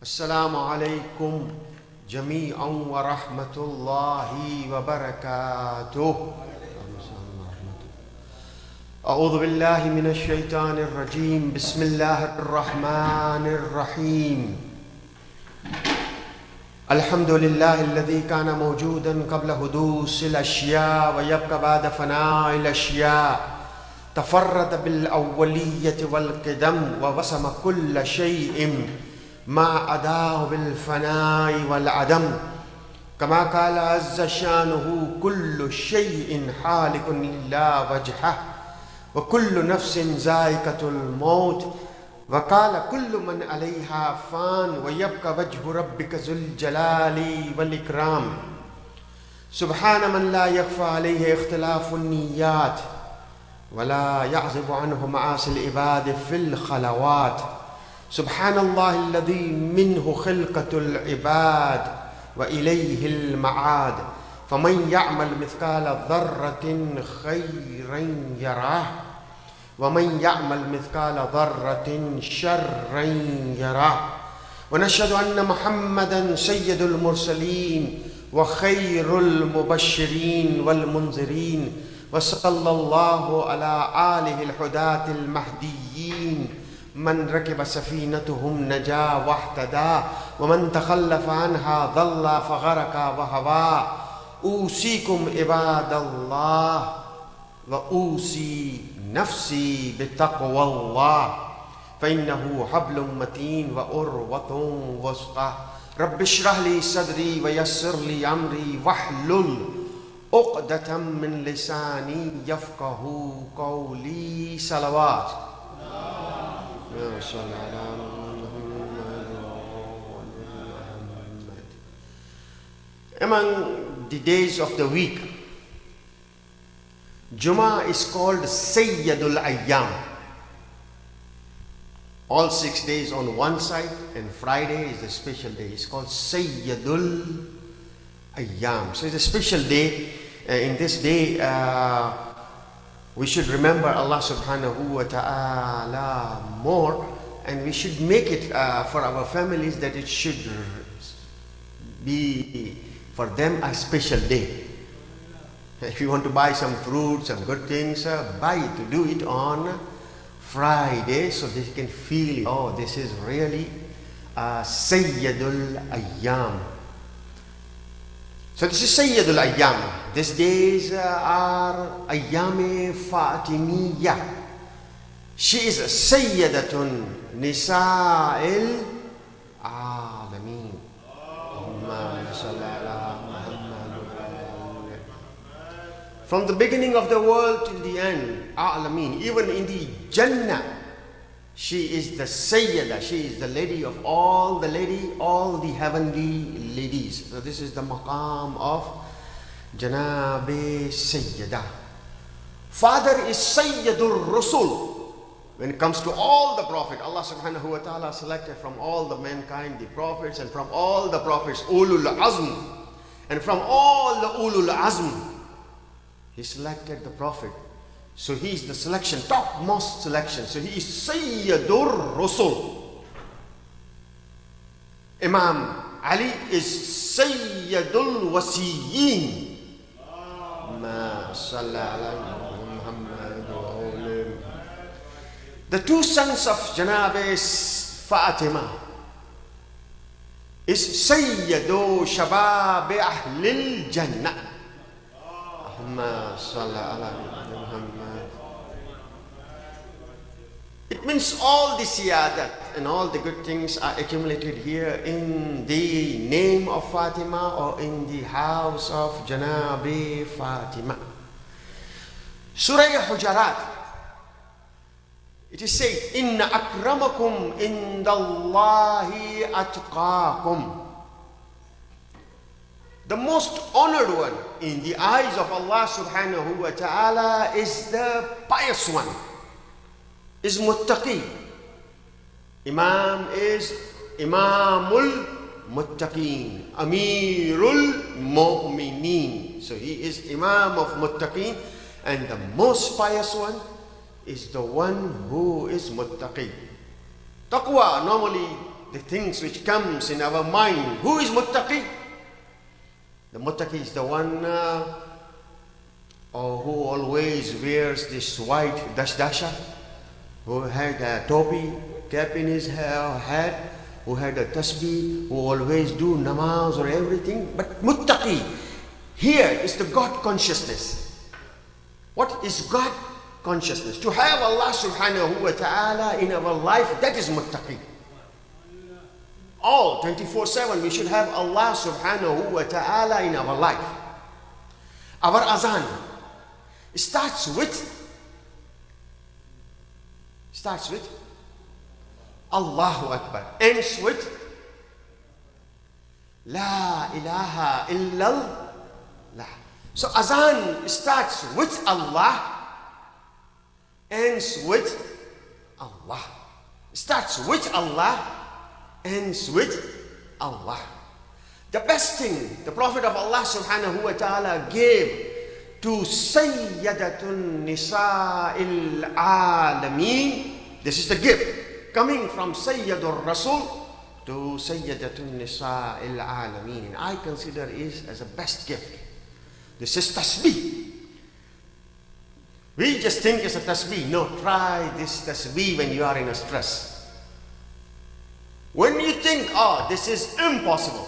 السلام عليكم جميعا ورحمة الله وبركاته. أعوذ بالله من الشيطان الرجيم. بسم الله الرحمن الرحيم. الحمد لله الذي كان موجودا قبل حدوث الأشياء ويبقى بعد فناء الأشياء. تفرد بالأولية والقدم ووسم كل شيء ما أداه بالفناء والعدم. كما قال عز شانه: كل شيء حالك إلا وجهه وكل نفس ذائقة الموت. وقال: كل من عليها فان ويبقى وجه ربك ذو الجلال والإكرام. سبحان من لا يخفى عليه اختلاف النيات ولا يعزب عنه معاصي العباد في الخلوات. سبحان الله الذي منه خلقة العباد وإليه المعاد. فمن يعمل مثقال ذرة خيرا يراه ومن يعمل مثقال ذرة شرا يراه. ونشهد أن محمدا سيد المرسلين وخير المبشرين والمنذرين. وصلى الله على آله الهداة المهديين من ركب سفينتهم نجا واهتدى ومن تخلف عنها ضل فغرق وهوى. أوصيكم عباد الله وأوصي نفسي بتقوى الله فإنه حبل متين وعروة وثقى. رب اشرح لي صدري ويسر لي أمري واحلل عقدة من لساني يفقه قولي. صلوات. Among the days of the week, Jummah is called Sayyidul Ayyam. All 6 days on one side, and Friday is a special day. It's called Sayyidul Ayyam. So it's a special day. In this day, we should remember Allah subhanahu wa ta'ala more, and we should make it for our families that it should be for them a special day. If you want to buy some fruit, some good things, buy it, to do it on Friday so they can feel, oh, this is really Sayyidul Ayyam. So this is Sayyidul Ayyam. These days are Ayyam Fatimiyya. She is Sayyidatun Nisa'il Alameen. From the beginning of the world till the end, Alameen, even in the Jannah, she is the Sayyida, she is the lady of all the heavenly ladies. So this is the maqam of Janabi Sayyida. Father is Sayyidul Rasul. When it comes to all the prophets, Allah subhanahu wa ta'ala selected from all the mankind, the prophets, and from all the prophets, Ulul Azm. And from all the Ulul Azm, He selected the Prophet. So he is the selection, topmost selection. So he is Sayyidur Rasul. Imam Ali is Sayyidul Wasiyyin. The two sons of Janabi Fatima is Sayyidu Shababi Ahlil Jannah. It means all the siyadat and all the good things are accumulated here in the name of Fatima or in the house of Janabi Fatima. Surah Hujarat, it is said, Inna akramakum indallahi atqakum. The most honored one in the eyes of Allah subhanahu wa ta'ala is the pious one, is muttaqi. Imam is Imamul Muttaqeen, Amirul Mu'mineen. So he is Imam of Muttaqeen, and the most pious one is the one who is muttaqi. Taqwa, normally the things which comes in our mind. Who is muttaqi? The muttaqi is the one who always wears this white dashdasha, who had a topi, cap in his head, who had a tasbih, who always do namaz or everything. But muttaqi, here is the God consciousness. What is God consciousness? To have Allah subhanahu wa ta'ala in our life, that is muttaqi. All 24/7 we should have Allah subhanahu wa ta'ala in our life. Our azan starts with Allahu Akbar, ends with La ilaha illallah. So azan starts with Allah, ends with Allah. Starts with Allah, ends with Allah. The best thing the Prophet of Allah subhanahu wa ta'ala gave to Sayyidatun Nisa'il Alameen. This is the gift coming from Sayyidur Rasul to Sayyidatun Nisa'il Alameen. I consider it as a best gift. This is tasbih. We just think it's a tasbih. No, try this tasbih when you are in a stress. When you think, oh, this is impossible,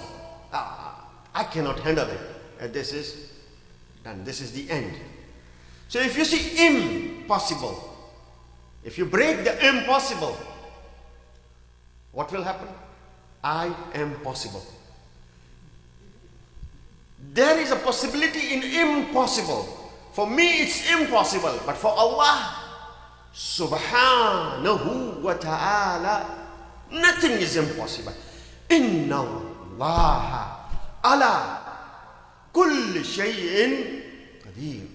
I cannot handle it, and this is done, this is the end. So if you see impossible, if you break the impossible, what will happen? I am possible. There is a possibility in impossible. For me it's impossible, but for Allah subhanahu wa ta'ala, nothing is impossible. Inna Allah ala kulli shay'in qadir.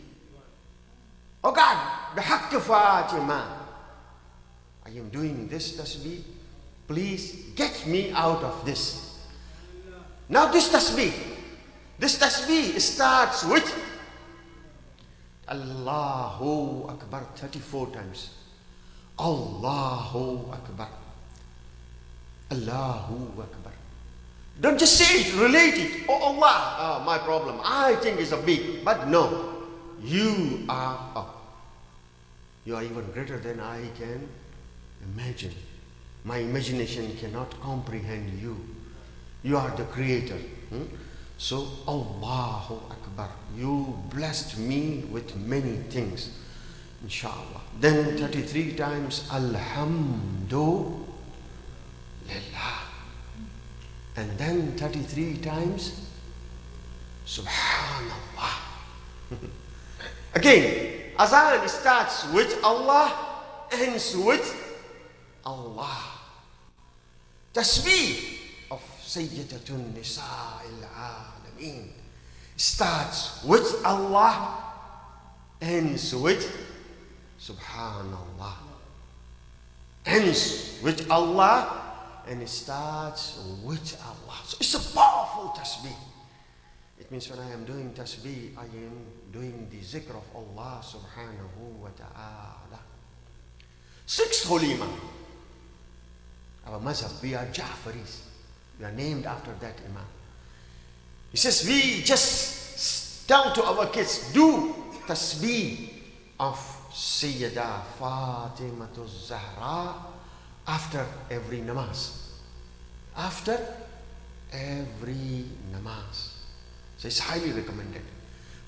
Oh God, bihaqq Fatima, I am doing this tasbih. Please get me out of this. Now this tasbih starts with Allahu Akbar 34 times. Allahu Akbar. Allahu Akbar. Don't just say it, relate it. Oh Allah, my problem, I think it's a big. But no, you are up. You are even greater than I can imagine. My imagination cannot comprehend you. You are the creator. So Allahu Akbar. You blessed me with many things. Inshallah. Then 33 times Alhamdulillah. And then 33 times Subhanallah. Again, azan starts with Allah, ends with Allah. Tasbih of Sayyidatun Nisa'il Alameen starts with Allah, ends with Subhanallah. Ends with Allah, and it starts with Allah. So it's a powerful tasbih. It means when I am doing tasbih, I am doing the zikr of Allah subhanahu wa ta'ala. Sixth holy imam. Our mazhab, we are Ja'faris. We are named after that imam. He says, we just tell to our kids, do tasbih of Sayyidah Fatimatul Zahra after every namaz. After every namaz. So it's highly recommended.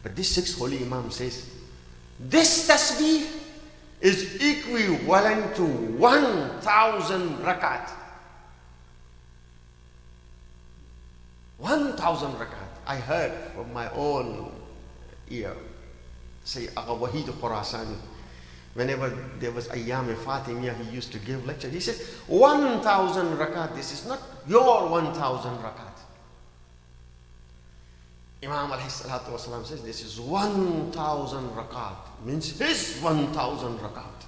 But this sixth holy imam says, this tasbih is equivalent to 1,000 rakat. 1,000 rakat. I heard from my own ear, say Agha Wahid Khurasani, whenever there was Ayyam Fatimiyya, he used to give lecture. He said, 1,000 rakat, this is not your 1,000 rakat. Imam alayhi salatu wasalam says, this is 1,000 rakat, means his 1,000 rakat.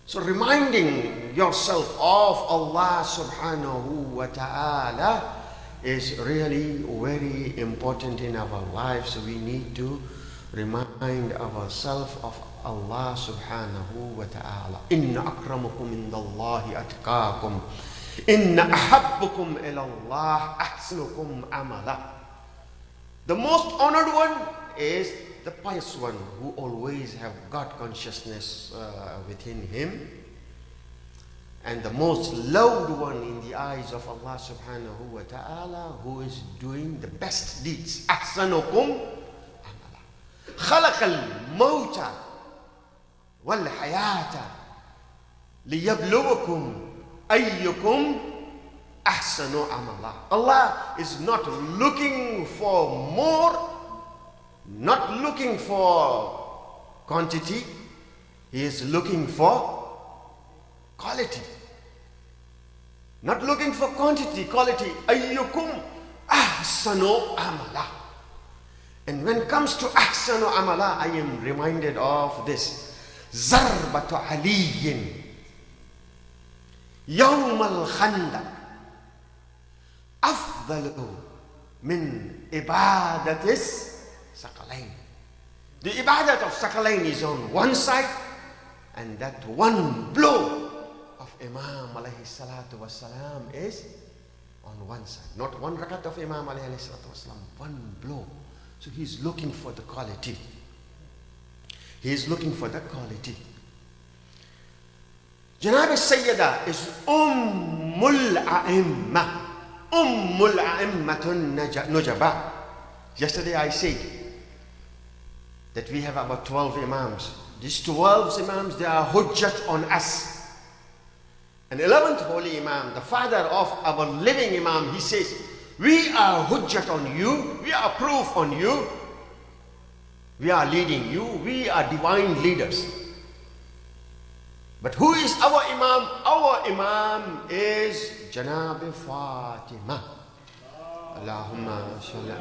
So reminding yourself of Allah subhanahu wa ta'ala is really very important in our lives. So we need to remind ourselves of Allah subhanahu wa ta'ala. Inna akramakum indallahi atqakum. Inna ahabbukum ilallah ahsanukum amala. The most honored one is the pious one who always have God consciousness within him. And the most loved one in the eyes of Allah subhanahu wa ta'ala, who is doing the best deeds. Ahsanukum amala. Khalaqal mawta wal hayata liyabluwakum ayyukum ahsanu amala. Allah is not looking for more, not looking for quantity. He is looking for quality. Not looking for quantity, quality. Ayyukum ahsanu amala. And when it comes to ahsanu amala, I am reminded of this. Zarbatu aliyin yawm al-khandaq afdalu min ibadatis Sakalain. The ibadat of Sakalain is on one side, and that one blow of Imam alayhi salatu wasalam is on one side. Not one rakat of Imam alayhi salatu wasalam, one blow. So he's looking for the quality. He is looking for the quality. Janab al-Sayyida is Ummul A'imma. Ummul A'immatun Nujaba. Yesterday I said that we have about 12 Imams. These 12 Imams, they are hujjat on us. And 11th Holy Imam, the father of our living Imam, he says, we are hujjat on you, we are proof on you, we are leading you, we are divine leaders. But who is our Imam? Our Imam is Janab Fatima. Allahumma salli.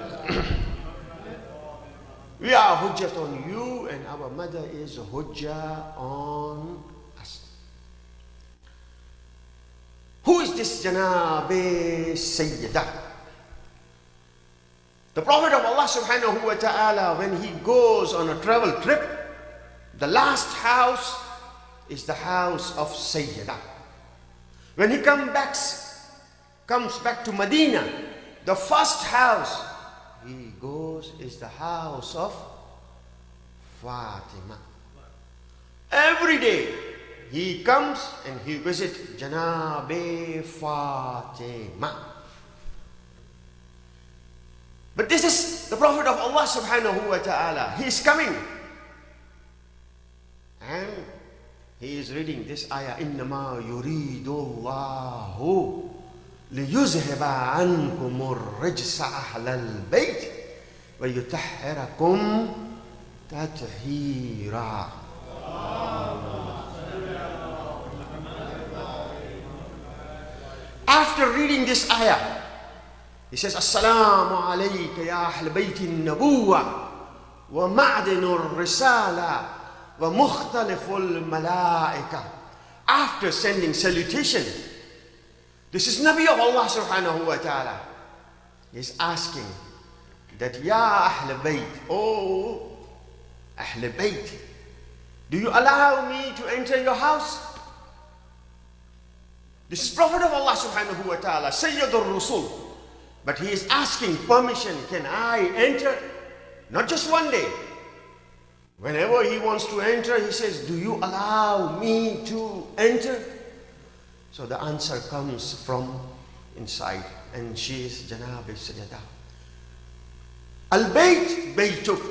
We are hujjat on you, and our mother is hujjah on us. Who is this Janab Sayyidah? The Prophet of Allah subhanahu wa ta'ala, when he goes on a travel trip, the last house is the house of Sayyidah. When he comes back to Medina, the first house he goes is the house of Fatima. Every day he comes and he visits Janabe Fatima. But this is the Prophet of Allah subhanahu wa ta'ala. He is coming. And he is reading this ayah. Innama yuridu Allahu liyuzhiba ankumur rijsa ahlal bayt wa yutahhirakum tathira. After reading this ayah, he says, Assalamu alayka ya ahl bayti an-nabuwwa wa ma'dinu ar-risala wa mukhtalifu al-malaika. After sending salutation, this is Nabi of Allah subhanahu wa ta'ala. He is asking that, Ya ahl bayt, oh ahl bayt, do you allow me to enter your house? This is Prophet of Allah subhanahu wa ta'ala, Sayyidur Rasul. But he is asking permission, can I enter? Not just one day. Whenever he wants to enter, he says, do you allow me to enter? So the answer comes from inside, and she is Janab Sayyidah. Al-Bayt Baytuk.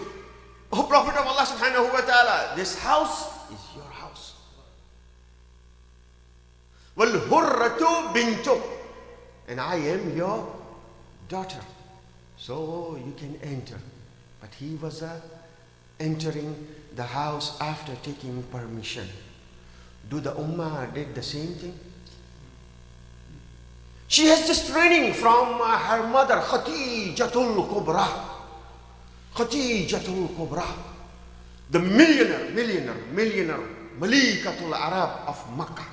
Oh Prophet of Allah subhanahu wa ta'ala, this house is your house. Wal-Hurratu Bintuk. And I am your daughter, so you can enter. But he was entering the house after taking permission. Do the Ummah did the same thing? She has this training from her mother, Khadijatul Kubra. Khadijatul Kubra, the millionaire, Malikatul Arab of Makkah.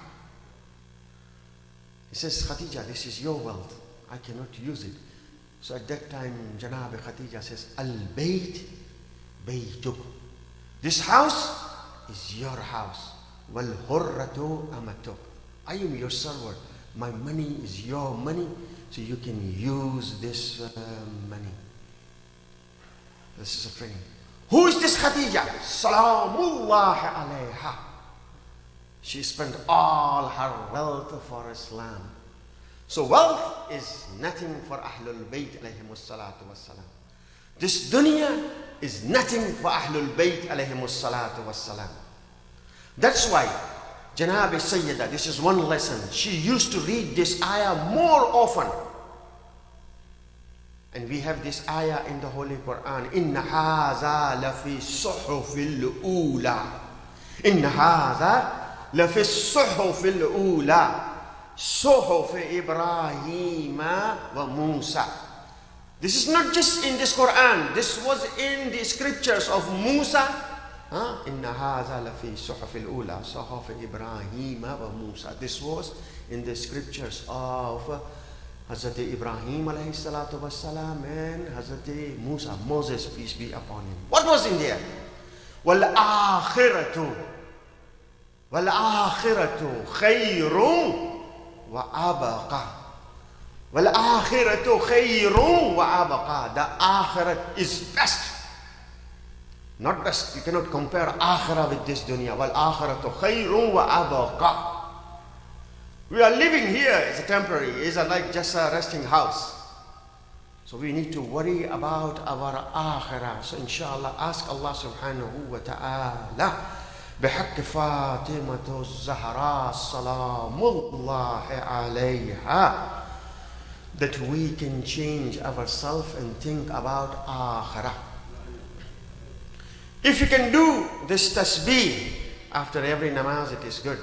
He says, Khadija, this is your wealth. I cannot use it. So at that time, Janab Khadija says, Al-Bayt Baytuk. This house is your house. وَالْحُرَّةُ أَمَتُكَ. I am your servant. My money is your money, so you can use this money. This is a training. Who is this Khadija? Salamullah alayha. She spent all her wealth for Islam. So wealth is nothing for Ahlul Bayt alayhimus salatu wassalam. This dunya is nothing for Ahlul Bayt alayhimus salatu wassalam. That's why Janab Sayyida, this is one lesson, she used to read this ayah more often. And we have this ayah in the Holy Quran. Inna haza lafi suhufil ula. Inna haza lafi suhufil ula. Suhuf Ibrahim wa Musa. This is not just in this Quran. This was in the scriptures of Musa. Inna haza lafi suhufil ula. Suhuf Ibrahim wa Musa. This was in the scriptures of Hazrat Ibrahim alayhi salatu wassalam and Hazrat Musa, Moses, peace be upon him. What was in there? وَالْآخِرَةُ خَيْرٌ وَأَبْقَى. وَالْآخِرَةُ خَيْرٌ وَأَبْقَى. The akhirat is best. Not best. You cannot compare akhirah with this dunya. وَالْآخِرَةُ خَيْرٌ وَأَبْقَى. We are living here as a temporary, is like just a resting house. So we need to worry about our akhirah. So inshallah, ask Allah subhanahu wa ta'ala بحق فاطمة الزهراء سلام الله عليها that we can change ourselves and think about akhirah. If you can do this tasbih after every namaz, it is good.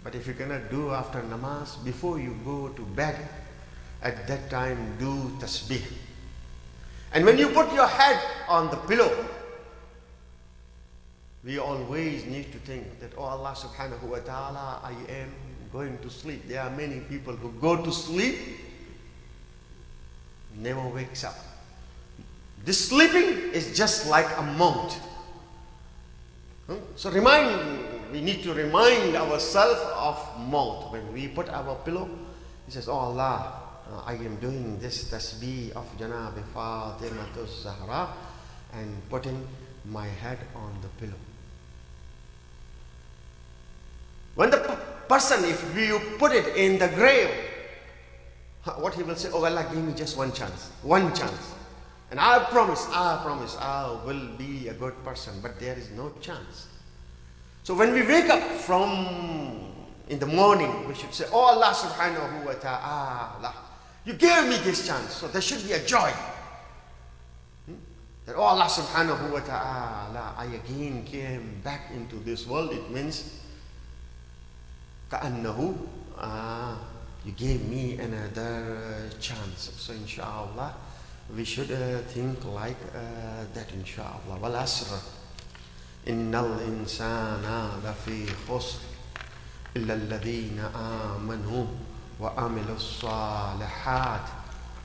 But if you cannot do after namaz, before you go to bed, at that time do tasbih. And when you put your head on the pillow, we always need to think that, oh Allah subhanahu wa ta'ala, I am going to sleep. There are many people who go to sleep, never wakes up. This sleeping is just like a mount. So we need to remind ourselves of maut. When we put our pillow, he says, oh Allah, I am doing this tasbih of Janab Fatimatul Zahra and putting my head on the pillow. When the person, if you put it in the grave, what he will say, oh Allah, give me just one chance. And I promise, I will be a good person, but there is no chance. So when we wake up in the morning, we should say, oh Allah subhanahu wa ta'ala, you gave me this chance. So there should be a joy. That, oh Allah subhanahu wa ta'ala, I again came back into this world. It means, ka'annahu, you gave me another chance. So inshallah, we should think like that, inshallah. Wal asr, innal insana lafi khusr illa alladhina amanu wa amilu salihat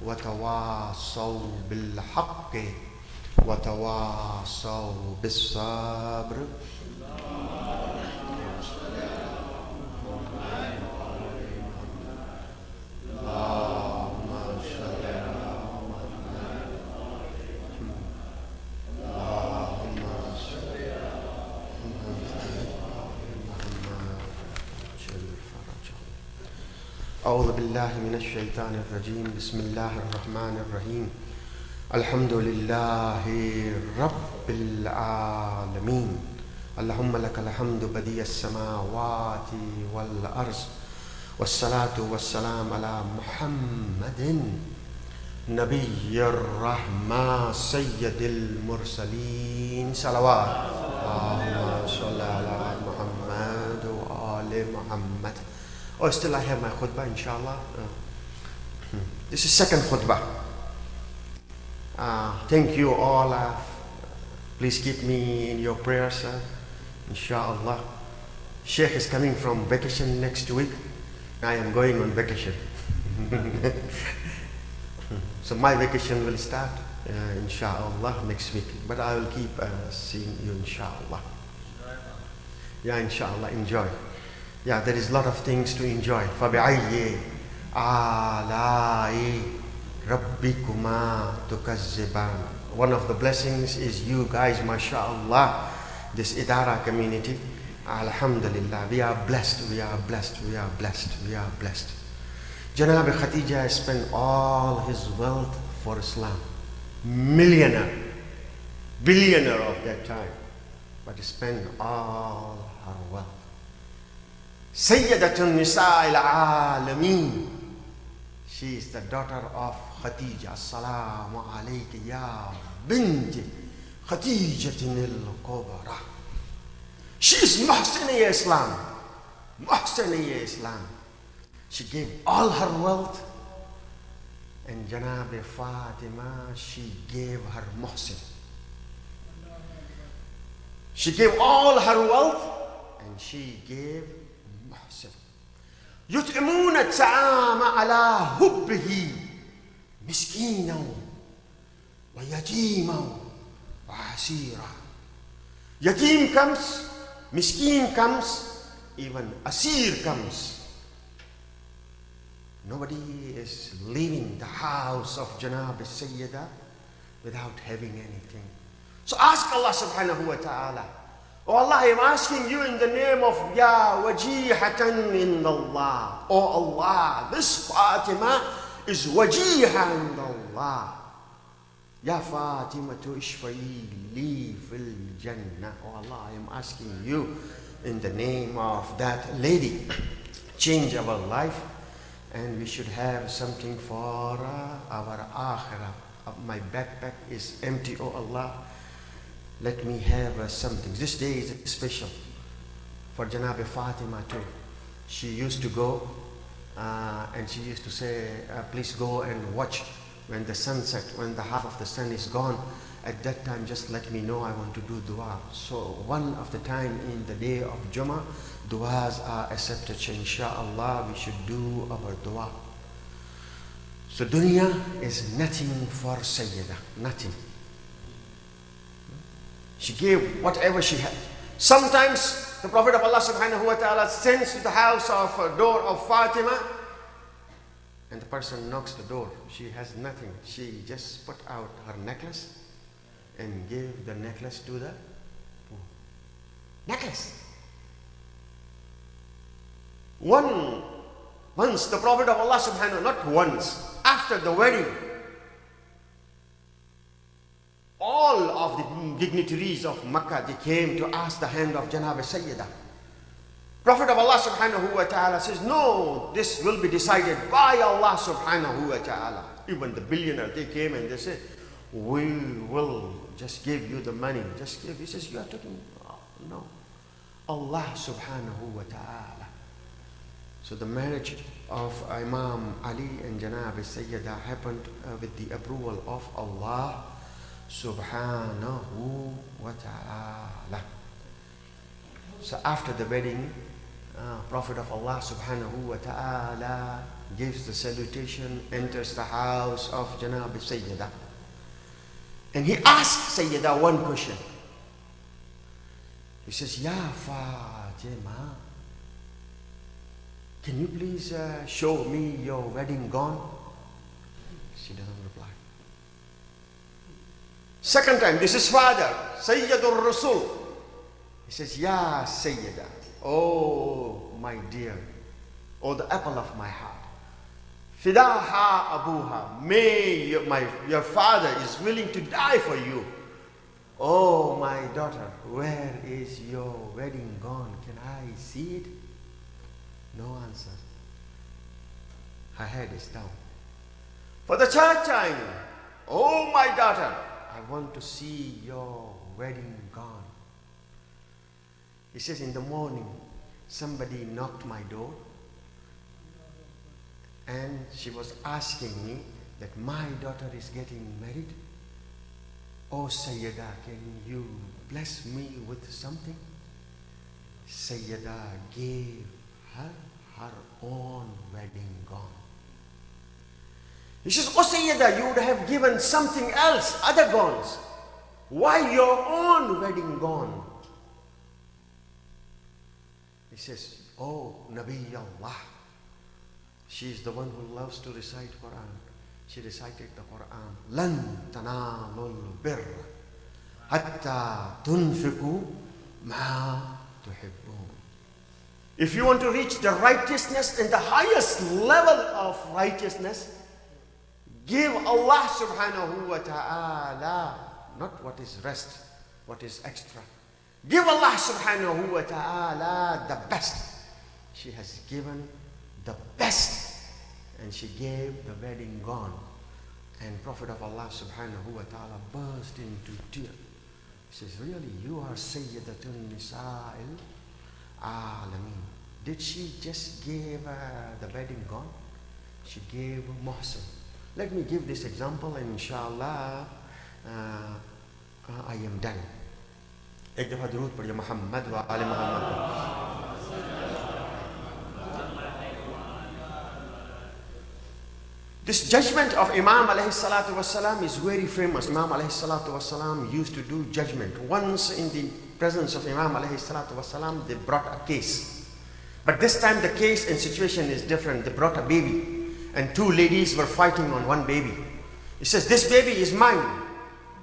wa tawasaw bil haqqi wa tawasaw bis sabr. أعوذ بالله من الشيطان الرجيم بسم الله الرحمن الرحيم الحمد لله رب العالمين اللهم لك الحمد بديع السماوات والأرض والصلاة والسلام على محمد نبي الرحمة سيد المرسلين صلوات اللهم صل على محمد وآل محمد. Oh, still I have my khutbah, inshallah. This is second khutbah. Thank you all. Please keep me in your prayers, inshallah. Sheikh is coming from vacation next week. I am going on vacation. So my vacation will start, inshallah, next week. But I will keep seeing you, inshallah. Yeah, inshallah, enjoy. Yeah, there is a lot of things to enjoy. فَبِعَيِّ آلَاءِ رَبِّكُمَا تُكَذِّبَانِ. One of the blessings is you guys, mashallah, this Idara community. Alhamdulillah, we are blessed, we are blessed, we are blessed, we are blessed. Janab Khatija spent all his wealth for Islam. Millionaire, billionaire of that time, but he spent all her wealth. Sayyidatun Nisa al-Alameen. She is the daughter of Khatija. Assalamu alayka ya binti Khatijatin al-Kubra. She is Muhsiniya Islam. Muhsiniya Islam. She gave all her wealth, and Janab Fatima, she gave her Muhsin. She gave all her wealth, and she gave Muhsin. يطعمون الطعام على حبه مسكينا ويتيما وعسيرا. Yatim comes, Miskin comes, even Asir comes. Nobody is leaving the house of Janab Sayyida without having anything. So ask Allah subhanahu wa ta'ala. Oh Allah, I am asking you in the name of Ya Wajihatan in Allah. Oh Allah, this Fatima is Wajiha in Allah. Ya Fatima tu ishfa'i li fil Jannah. Oh Allah, I am asking you in the name of that lady. Change our life, and we should have something for our akhirah. My backpack is empty, oh Allah. Let me have something. This day is special for Janab Fatima too. She used to go and she used to say, please go and watch when the sun set, when the half of the sun is gone. At that time, just let me know, I want to do dua. So one of the time in the day of Jummah, duas are accepted. So inshallah, we should do our dua. So dunya is nothing for Sayyida, nothing. She gave whatever she had. Sometimes the Prophet of Allah subhanahu wa ta'ala sends to the house of door of Fatima, and the person knocks the door. She has nothing. She just put out her necklace and gave the necklace to the poor. Necklace. Once the Prophet of Allah subhanahu wa ta'ala, not once, after the wedding, all of the dignitaries of Makkah, they came to ask the hand of Janab Sayyida. Prophet of Allah subhanahu wa ta'ala says, no, this will be decided by Allah subhanahu wa ta'ala. Even the billionaire, they came and they said, we will just give you the money. Just give. He says, you are talking, oh, no. Allah subhanahu wa ta'ala. So the marriage of Imam Ali and Janab Sayyida happened with the approval of Allah subhanahu wa ta'ala. So after the wedding, Prophet of Allah subhanahu wa ta'ala gives the salutation, enters the house of Janab Sayyida. And he asks Sayyida one question. He says, Ya Fatima, can you please show me your wedding gown? She doesn't reply. Second time, this is father, Sayyidur Rasul. He says, Ya Sayyida, oh my dear, oh the apple of my heart. Fidaha abuha, may your father is willing to die for you. Oh my daughter, where is your wedding gown? Can I see it? No answer. Her head is down. For the third time, oh my daughter, I want to see your wedding gown. He says, in the morning, somebody knocked my door, and she was asking me that my daughter is getting married. Oh Sayyida, can you bless me with something? Sayyida gave her her own wedding gown. He says, oh Sayyida, you would have given something else, other gowns. Why your own wedding gown? He says, oh, Nabi Allah. She is the one who loves to recite Quran. She recited the Quran. Lan tanalul birra hatta tunfiqu ma tuhibbun. If you want to reach the righteousness and the highest level of righteousness, give Allah subhanahu wa ta'ala, not what is rest, what is extra. Give Allah subhanahu wa ta'ala the best. She has given the best, and she gave the wedding gown. And Prophet of Allah subhanahu wa ta'ala burst into tears. He says, really, you are Sayyidatun Nisa'il Alameen. Did she just give the wedding gown? She gave Muhsin. Let me give this example, and inshallah I am done. एक दफा दुरूद पढ़िए मोहम्मद व आले Mohammad. This judgment of Imam alayhi salatu wasalam is very famous. Imam alayhi salatu wasalam used to do judgment. Once in the presence of Imam alayhi salatu wasalam, they brought a case. But this time the case and situation is different. They brought a baby, and two ladies were fighting on one baby. He says, this baby is mine.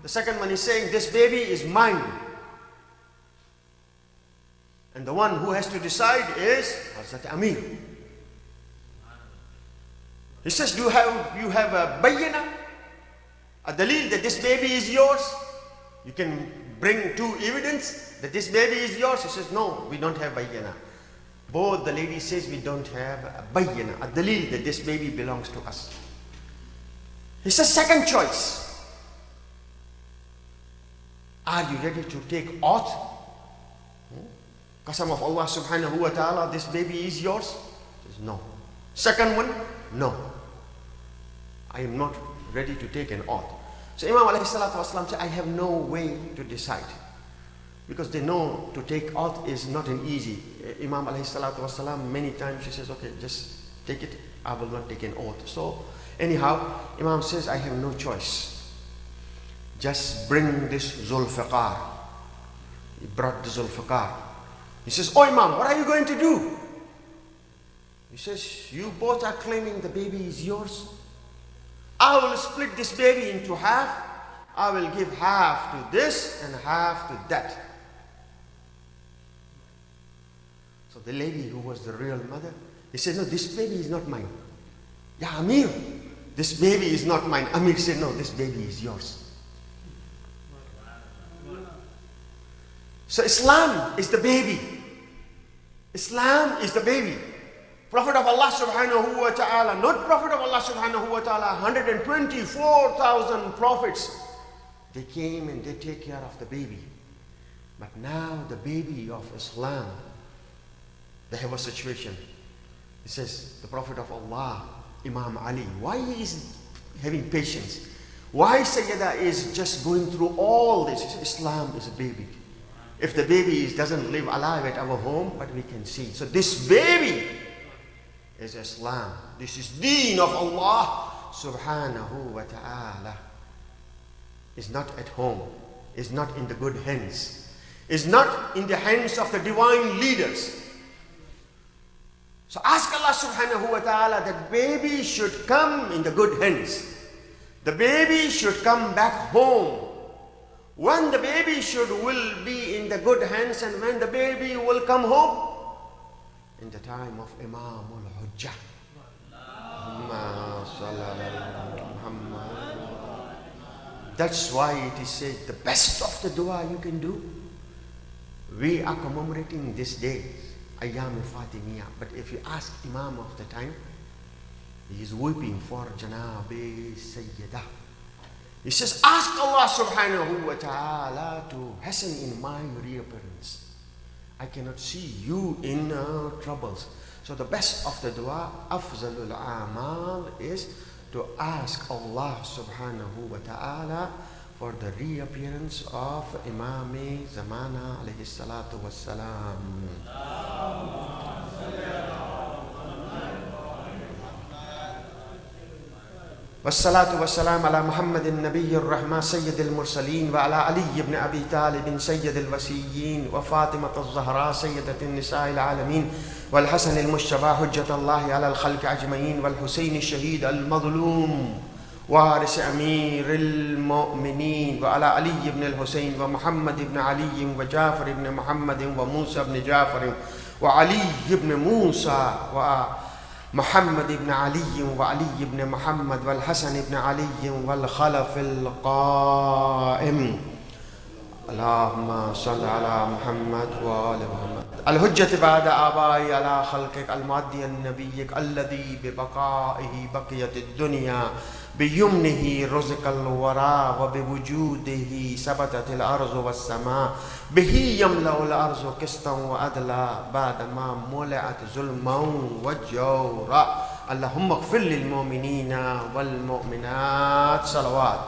The second one is saying, this baby is mine. And the one who has to decide is Hazrat Amir. He says, you have a bayyina, a dalil that this baby is yours? You can bring two evidence that this baby is yours? He says, no, we don't have bayyina. Both the ladies says we don't have a bayyina, a dalil that this baby belongs to us. He says, second choice. Are you ready to take oath? Qasam of Allah subhanahu wa ta'ala, this baby is yours? He says, no. Second one, no. I am not ready to take an oath. So Imam alayhi salatu wasalam said, I have no way to decide. Because they know to take oath is not an easy. Imam alayhi salatu wasalam, many times he says, okay, just take it. I will not take an oath. So anyhow, Imam says, I have no choice. Just bring this Zulfiqar. He brought the Zulfiqar. He says, oh Imam, what are you going to do? He says, you both are claiming the baby is yours. I will split this baby into half. I will give half to this and half to that. So the lady who was the real mother, he said, no, this baby is not mine. Ya Amir, this baby is not mine. Amir said, no, this baby is yours. So Islam is the baby. Islam is the baby. Prophet of Allah subhanahu wa ta'ala, not Prophet of Allah subhanahu wa ta'ala, 124,000 prophets, they came and they take care of the baby. But now the baby of Islam, they have a situation. He says, the Prophet of Allah, Imam Ali, why he is having patience? Why Sayyida is just going through all this? He says, Islam is a baby. If the baby doesn't live alive at our home, but we can see. So this baby is Islam. This is deen of Allah subhanahu wa ta'ala. Is not at home. Is not in the good hands. Is not in the hands of the divine leaders. So ask Allah subhanahu wa ta'ala that baby should come in the good hands. The baby should come back home. When the baby will be in the good hands, and when the baby will come home, in the time of Imam al-Hujjah. That's why it is said the best of the dua you can do. We are commemorating this day, Ayyam al-Fatimiyah. But if you ask Imam of the time, he is weeping for Janabi Sayyidah. He says, ask Allah subhanahu wa ta'ala to hasten in my reappearance. I cannot see you in troubles. So the best of the dua, afzalul amal, is to ask Allah subhanahu wa ta'ala for the reappearance of Imam Zamana alayhi salatu wassalam. والصلاة والسلام على محمد النبي الرحمة سيد المرسلين، وعلى علي بن أبي طالب سيد الوصيين، وفاطمة الزهراء سيدة النساء العالمين، والحسن المجتبى حجة الله على الخلق أجمعين، والحسين الشهيد المظلوم وارث أمير المؤمنين، وعلى علي بن الحسين ومحمد بن علي وجعفر بن محمد وموسى بن جعفر وعلي بن موسى ومحمد بن علي وعلي بن محمد والحسن بن علي والخلف القائم. اللهم صل على محمد وآل محمد. الحجة بعد آبائي على خلقك، المعدي النبيك الذي ببقائه بقيت الدنيا، بيمنه رزق الورى، وبوجوده ثبتت الأرض والسماء، به يملأ الأرض قسطا وعدلا بعدما ملأت ظلما وجورا. اللهم اغفر للمؤمنين والمؤمنات. صلوات.